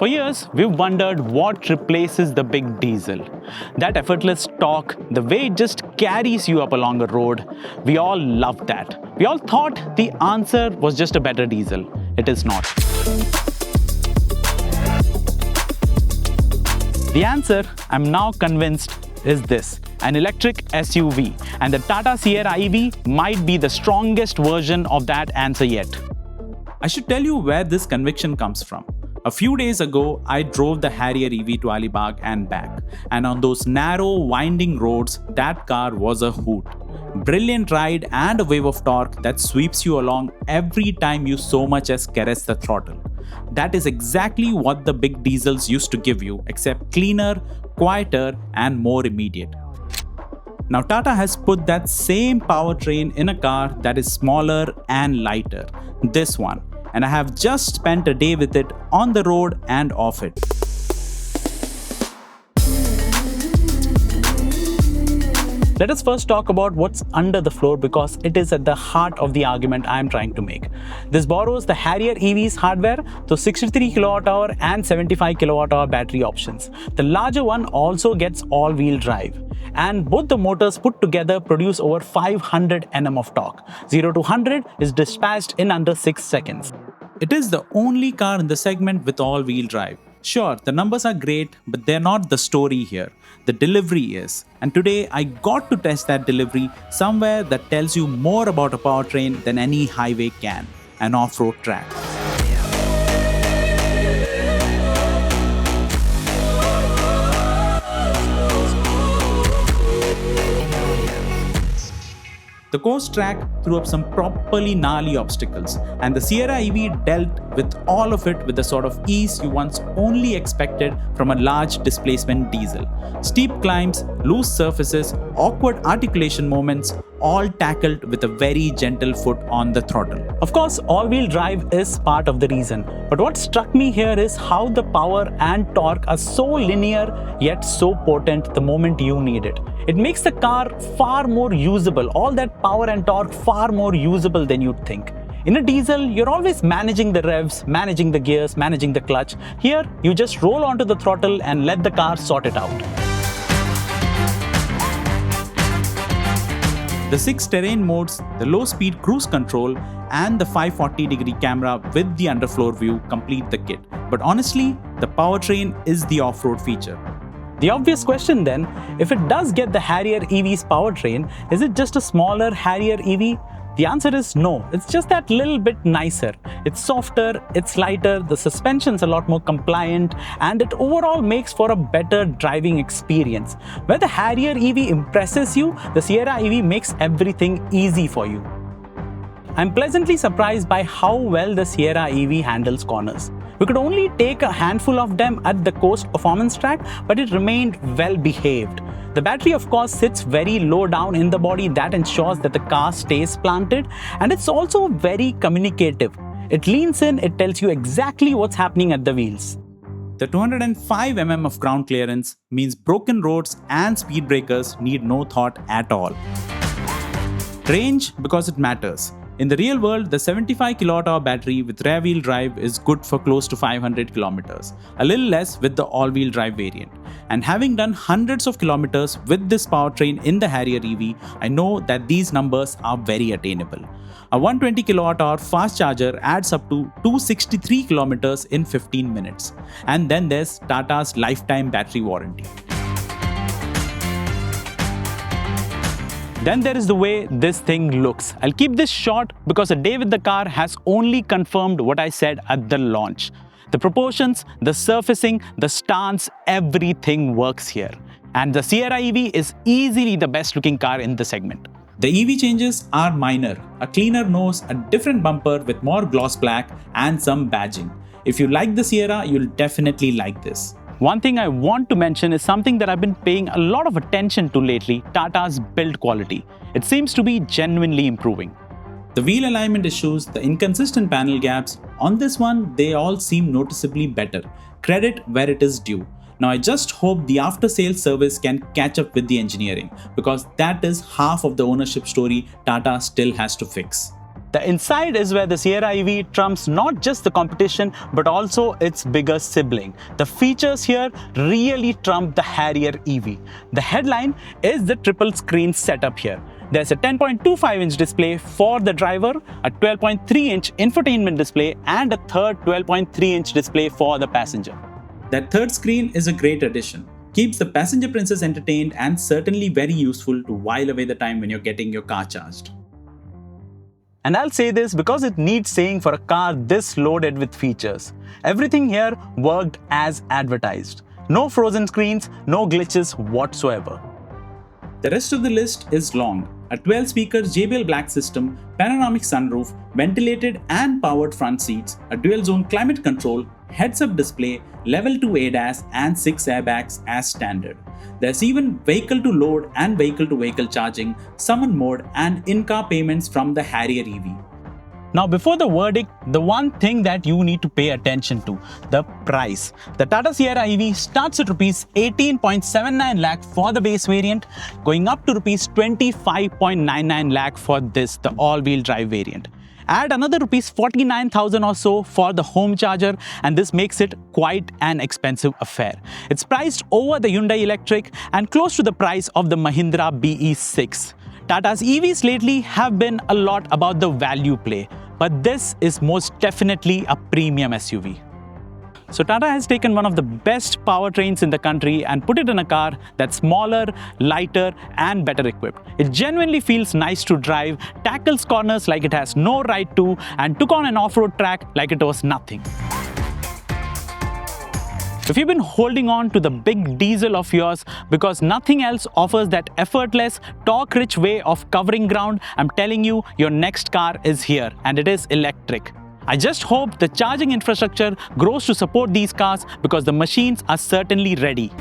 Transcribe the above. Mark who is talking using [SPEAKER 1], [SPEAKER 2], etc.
[SPEAKER 1] For years, we've wondered what replaces the big diesel. That effortless torque, the way it just carries you up along a road, we all loved that. We all thought the answer was just a better diesel. It is not. The answer, I'm now convinced, is this: an electric SUV. And the Tata Sierra EV might be the strongest version of that answer yet.
[SPEAKER 2] I should tell you where this conviction comes from. A few days ago, I drove the Harrier EV to Alibaug and back, and on those narrow, winding roads, that car was a hoot. Brilliant ride and a wave of torque that sweeps you along every time you so much as caress the throttle. That is exactly what the big diesels used to give you, except cleaner, quieter, and more immediate. Now Tata has put that same powertrain in a car that is smaller and lighter, this one, and I have just spent a day with it on the road and off it.
[SPEAKER 1] Let us first talk about what's under the floor, because it is at the heart of the argument I am trying to make. This borrows the Harrier EV's hardware, those 63 kWh and 75 kWh battery options. The larger one also gets all-wheel drive. And both the motors put together produce over 500 Nm of torque. 0 to 100 is dispatched in under 6 seconds.
[SPEAKER 2] It is the only car in the segment with all-wheel drive. Sure, the numbers are great, but they're not the story here. The delivery is. And today I got to test that delivery somewhere that tells you more about a powertrain than any highway can: an off-road track. The course track threw up some properly gnarly obstacles, and the Sierra EV dealt with all of it with the sort of ease you once only expected from a large displacement diesel. Steep climbs, loose surfaces, awkward articulation moments, all tackled with a very gentle foot on the throttle.
[SPEAKER 1] Of course, all-wheel drive is part of the reason, but what struck me here is how the power and torque are so linear yet so potent the moment you need it. It makes the car far more usable, all that power and torque far more usable than you'd think. In a diesel, you're always managing the revs, managing the gears, managing the clutch. Here, you just roll onto the throttle and let the car sort it out.
[SPEAKER 2] The 6 terrain modes, the low-speed cruise control, and the 540-degree camera with the underfloor view complete the kit. But honestly, the powertrain is the off-road feature.
[SPEAKER 1] The obvious question then, if it does get the Harrier EV's powertrain, is it just a smaller Harrier EV? The answer is no, it's just that little bit nicer. It's softer, it's lighter, the suspension's a lot more compliant, and it overall makes for a better driving experience. Where the Harrier EV impresses you, the Sierra EV makes everything easy for you. I'm pleasantly surprised by how well the Sierra EV handles corners. We could only take a handful of them at the coast performance track, but it remained well behaved. The battery, of course, sits very low down in the body. That ensures that the car stays planted, and it's also very communicative. It leans in, it tells you exactly what's happening at the wheels.
[SPEAKER 2] The 205 mm of ground clearance means broken roads and speed breakers need no thought at all. Range, because it matters. In the real world, the 75 kWh battery with rear-wheel drive is good for close to 500 kilometers, a little less with the all-wheel drive variant. And having done hundreds of kilometers with this powertrain in the Harrier EV, I know that these numbers are very attainable. A 120 kWh fast charger adds up to 263 kilometers in 15 minutes. And then there's Tata's lifetime battery warranty.
[SPEAKER 1] Then there is the way this thing looks. I'll keep this short because a day with the car has only confirmed what I said at the launch. The proportions, the surfacing, the stance, everything works here. And the Sierra EV is easily the best looking car in the segment.
[SPEAKER 2] The EV changes are minor: a cleaner nose, a different bumper with more gloss black, and some badging. If you like the Sierra, you'll definitely like this.
[SPEAKER 1] One thing I want to mention is something that I've been paying a lot of attention to lately: Tata's build quality. It seems to be genuinely improving.
[SPEAKER 2] The wheel alignment issues, the inconsistent panel gaps, on this one, they all seem noticeably better. Credit where it is due. Now I just hope the after-sales service can catch up with the engineering, because that is half of the ownership story Tata still has to fix.
[SPEAKER 1] The inside is where the Sierra EV trumps not just the competition but also its biggest sibling. The features here really trump the Harrier EV. The headline is the triple screen setup here. There's a 10.25-inch display for the driver, a 12.3-inch infotainment display, and a third 12.3-inch display for the passenger.
[SPEAKER 2] That third screen is a great addition. Keeps the passenger princess entertained and certainly very useful to while away the time when you're getting your car charged.
[SPEAKER 1] And I'll say this because it needs saying for a car this loaded with features. Everything here worked as advertised. No frozen screens, no glitches whatsoever.
[SPEAKER 2] The rest of the list is long. A 12-speaker JBL Black system, panoramic sunroof, ventilated and powered front seats, a dual-zone climate control, heads-up display, level 2 ADAS and 6 airbags as standard. There's even vehicle-to-load and vehicle-to-vehicle charging, summon mode and in-car payments from the Harrier EV.
[SPEAKER 1] Now before the verdict, the one thing that you need to pay attention to, the price. The Tata Sierra EV starts at Rs 18.79 lakh for the base variant, going up to Rs 25.99 lakh for this, the all-wheel drive variant. Add another Rs 49,000 or so for the home charger, and this makes it quite an expensive affair. It's priced over the Hyundai Electric and close to the price of the Mahindra BE6. Tata's EVs lately have been a lot about the value play, but this is most definitely a premium SUV. So Tata has taken one of the best powertrains in the country and put it in a car that's smaller, lighter and better equipped. It genuinely feels nice to drive, tackles corners like it has no right to, and took on an off-road track like it was nothing. If you've been holding on to the big diesel of yours because nothing else offers that effortless, torque-rich way of covering ground, I'm telling you, your next car is here, and it is electric. I just hope the charging infrastructure grows to support these cars because the machines are certainly ready.